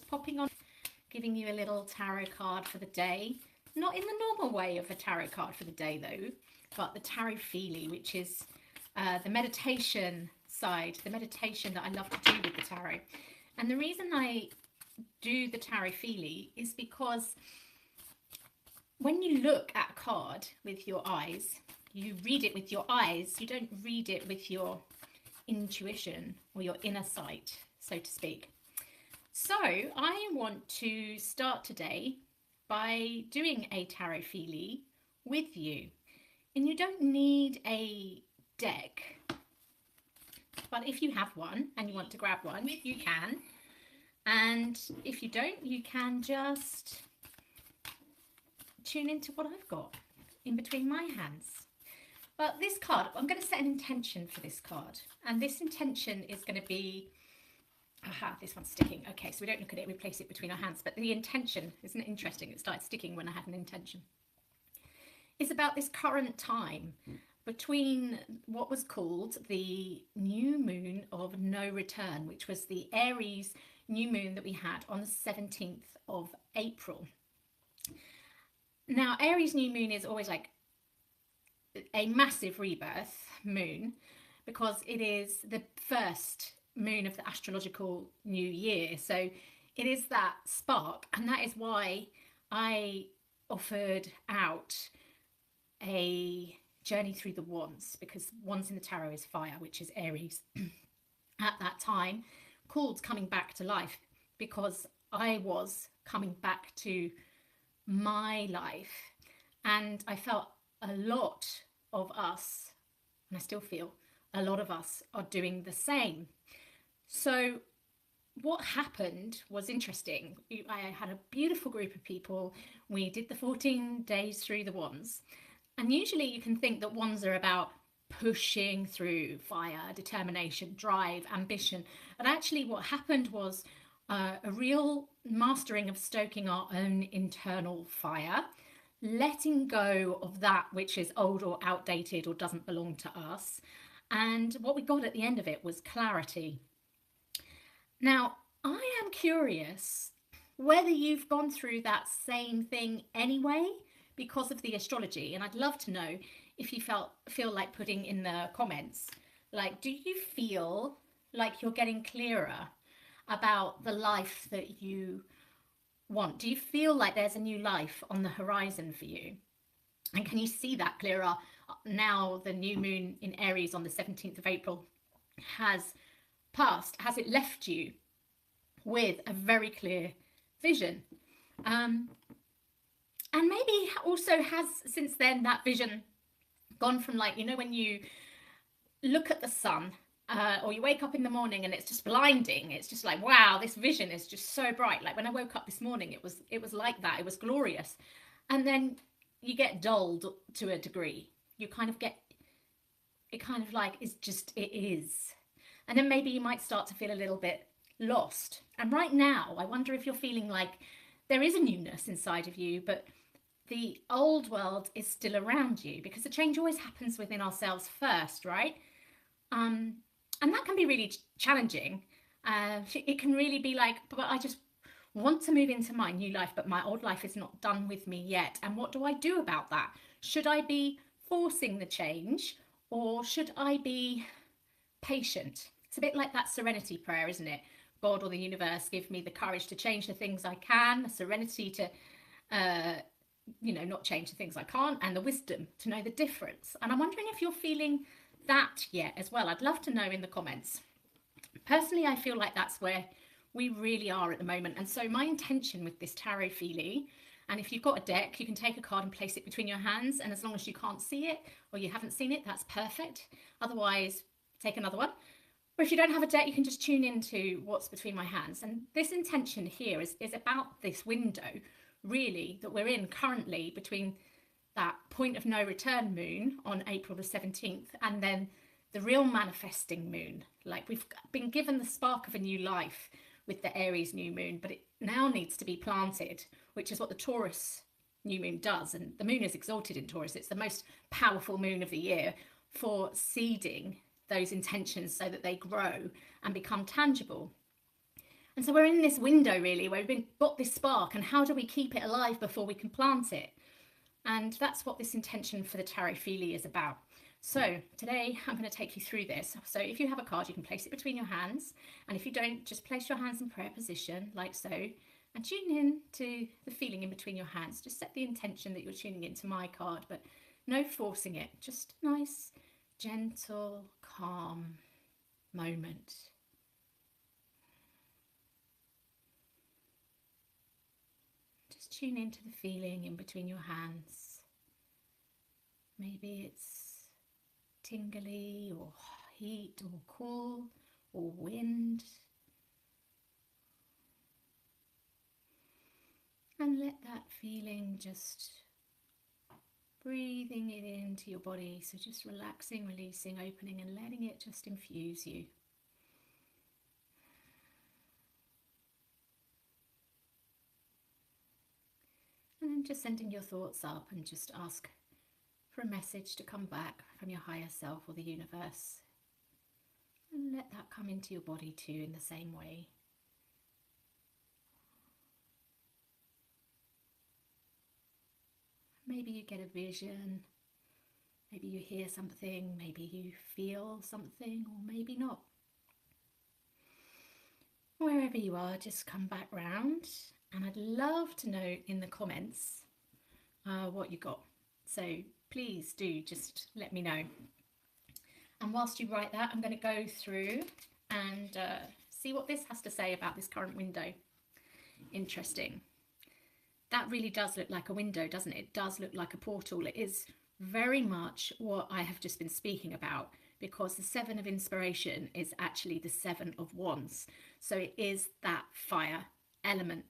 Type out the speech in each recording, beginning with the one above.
just popping on, giving you a little tarot card for the day. Not in the normal way of a tarot card for the day though, but the Tarotfeely, which is the meditation side, the meditation that I love to do with the tarot. And the reason I do the Tarotfeely is because when you look at a card with your eyes, you read it with your eyes, you don't read it with your intuition or your inner sight, so to speak. So I want to start today by doing a Tarotfeely with you. And you don't need a deck, but if you have one and you want to grab one, you can. And if you don't, you can just tune into what I've got in between my hands. But this card, I'm going to set an intention for this card. And this intention is going to be, aha, this one's sticking. Okay, so we don't look at it, we place it between our hands. But the intention, isn't it interesting? It started sticking when I had an intention. It's about this current time between what was called the new moon of no return, which was the Aries new moon that we had on the 17th of April. Now, Aries new moon is always like a massive rebirth moon because it is the first moon of the astrological new year. So it is that spark, and that is why I offered out a journey through the wands, because wands in the tarot is fire, which is Aries. At that time, called coming back to life, because I was coming back to my life, and I felt a lot of us, and I still feel a lot of us are doing the same. So what happened was interesting. I had a beautiful group of people. We did the 14 days through the wands. And usually you can think that wands are about pushing through fire, determination, drive, ambition. But actually what happened was a real mastering of stoking our own internal fire, letting go of that which is old or outdated or doesn't belong to us. And what we got at the end of it was clarity. Now, I am curious whether you've gone through that same thing anyway, because of the astrology. And I'd love to know if you feel like putting in the comments, like, do you feel like you're getting clearer about the life that you want? Do you feel like there's a new life on the horizon for you? And can you see that clearer now the new moon in Aries on the 17th of April has passed? Has it left you with a very clear vision? And maybe also has, since then, that vision gone from, like, you know, when you look at the sun or you wake up in the morning and it's just blinding. It's just like, wow, this vision is just so bright. Like when I woke up this morning, it was like that. It was glorious. And then you get dulled to a degree. You kind of get, it kind of like is just, it is. And then maybe you might start to feel a little bit lost. And right now, I wonder if you're feeling like there is a newness inside of you, but the old world is still around you, because the change always happens within ourselves first, right? And that can be really challenging. It can really be like, but I just want to move into my new life, but my old life is not done with me yet. And what do I do about that? Should I be forcing the change, or should I be patient? It's a bit like that serenity prayer, isn't it? God or the universe, give me the courage to change the things I can, the serenity to not change the things I can't, and the wisdom to know the difference. And I'm wondering if you're feeling that yet as well. I'd love to know in the comments. Personally, I feel like that's where we really are at the moment. And so my intention with this Tarotfeely, and if you've got a deck, you can take a card and place it between your hands, and as long as you can't see it or you haven't seen it, that's perfect. Otherwise, take another one. Or if you don't have a deck, you can just tune into what's between my hands. And this intention here is about this window, really, that we're in currently between that point of no return moon on April the 17th and then the real manifesting moon. Like, we've been given the spark of a new life with the Aries new moon, but it now needs to be planted, which is what the Taurus new moon does. And the moon is exalted in Taurus. It's the most powerful moon of the year for seeding those intentions so that they grow and become tangible. And so we're in this window really where got this spark, and how do we keep it alive before we can plant it? And that's what this intention for the Tarotfeely is about. So today I'm going to take you through this. So if you have a card, you can place it between your hands. And if you don't, just place your hands in prayer position like so, and tune in to the feeling in between your hands. Just set the intention that you're tuning into my card, but no forcing it. Just a nice, gentle, calm moment. Just tune into the feeling in between your hands. Maybe it's tingly or heat or cool or wind. And let that feeling just breathing it into your body. So just relaxing, releasing, opening, and letting it just infuse you. And then just sending your thoughts up and just ask for a message to come back from your higher self or the universe. And let that come into your body too in the same way. Maybe you get a vision, maybe you hear something, maybe you feel something, or maybe not. Wherever you are, just come back round, and I'd love to know in the comments what you got. So please do just let me know. And whilst you write that, I'm going to go through and see what this has to say about this current window. Interesting. That really does look like a window, doesn't it? It does look like a portal. It is very much what I have just been speaking about, because the Seven of Inspiration is actually the Seven of Wands. So it is that fire element.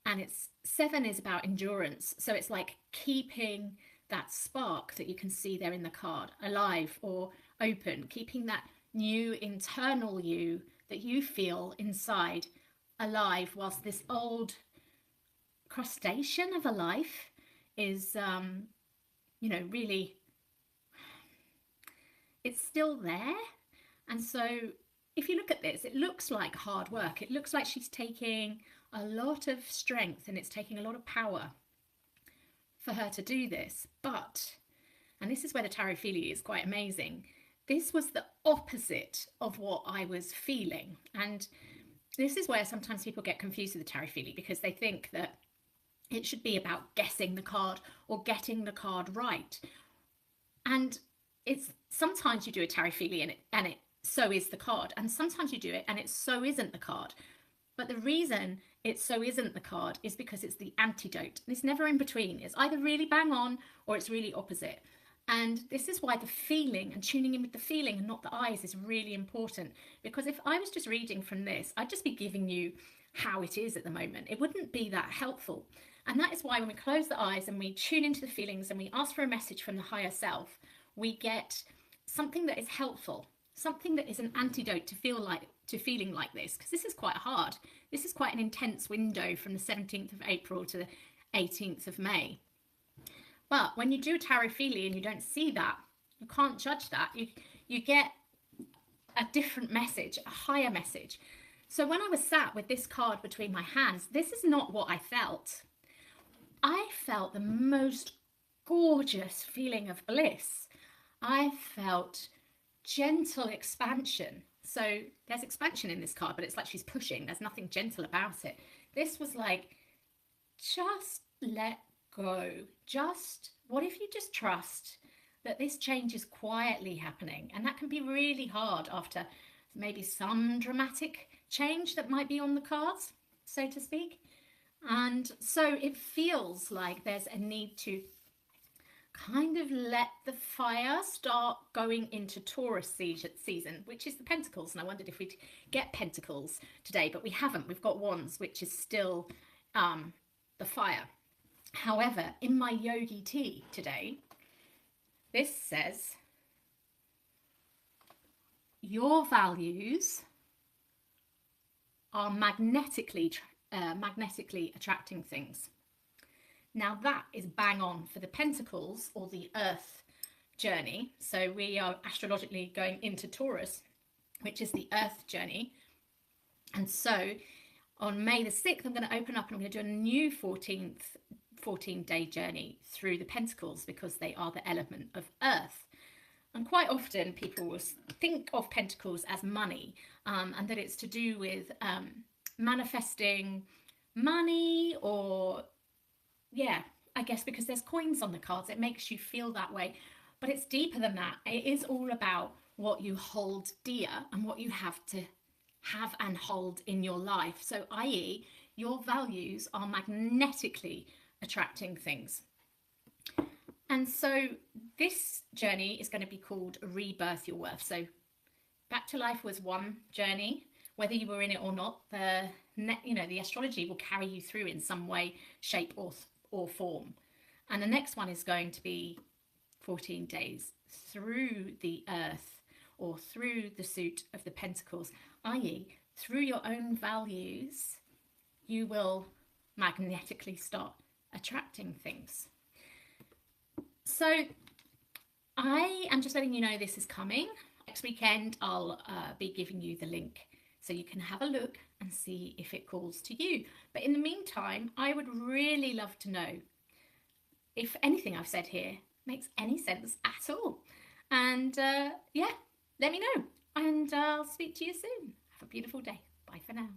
And it's 7 is about endurance. So it's like keeping that spark that you can see there in the card alive or open, keeping that new internal you that you feel inside alive, whilst this old crustacean of a life is really, it's still there. And so if you look at this, it looks like hard work. It looks like she's taking a lot of strength, and it's taking a lot of power for her to do this. But, and this is where the Tarotfeely is quite amazing, this was the opposite of what I was feeling. And this is where sometimes people get confused with the Tarotfeely, because they think that it should be about guessing the card or getting the card right. And it's sometimes you do a Tarotfeely and it so is the card, and sometimes you do it and it so isn't the card. But the reason it so isn't the card is because it's the antidote. It's never in between. It's either really bang on or it's really opposite. And this is why the feeling and tuning in with the feeling and not the eyes is really important. Because if I was just reading from this, I'd just be giving you how it is at the moment. It wouldn't be that helpful. And that is why when we close the eyes and we tune into the feelings and we ask for a message from the higher self, we get something that is helpful, something that is an antidote to feeling like this, because this is quite hard. This is quite an intense window from the 17th of April to the 18th of May. But when you do a Tarotfeely and you don't see that, you can't judge that. You get a different message, a higher message. So when I was sat with this card between my hands, this is not what I felt. I felt the most gorgeous feeling of bliss. I felt gentle expansion. So there's expansion in this card, but it's like she's pushing. There's nothing gentle about it. This was like, just let go. Just, what if you just trust that this change is quietly happening? And that can be really hard after maybe some dramatic change that might be on the cards, so to speak. And so it feels like there's a need to kind of let the fire start going into Taurus season, which is the Pentacles. And I wondered if we'd get Pentacles today, but we haven't. We've got Wands, which is still the fire. However, in my Yogi tea today, this says, your values are magnetically attracting things. Now that is bang on for the Pentacles or the Earth journey. So we are astrologically going into Taurus, which is the Earth journey. And so on May the 6th, I'm going to open up and I'm going to do a new 14-day journey through the Pentacles, because they are the element of earth. And quite often people will think of Pentacles as money, and that it's to do with manifesting money, or yeah, I guess because there's coins on the cards, it makes you feel that way. But it's deeper than that. It is all about what you hold dear and what you have to have and hold in your life. So, i.e., your values are magnetically attracting things. And so this journey is going to be called Rebirth Your Worth. So Back to Life was one journey. Whether you were in it or not, the astrology will carry you through in some way, shape or form. And the next one is going to be 14 days through the earth, or through the suit of the Pentacles, i.e. through your own values, you will magnetically start attracting things. So I am just letting you know this is coming. Next weekend I'll be giving you the link so you can have a look and see if it calls to you. But in the meantime, I would really love to know if anything I've said here makes any sense at all. And yeah, let me know. And I'll speak to you soon. Have a beautiful day. Bye for now.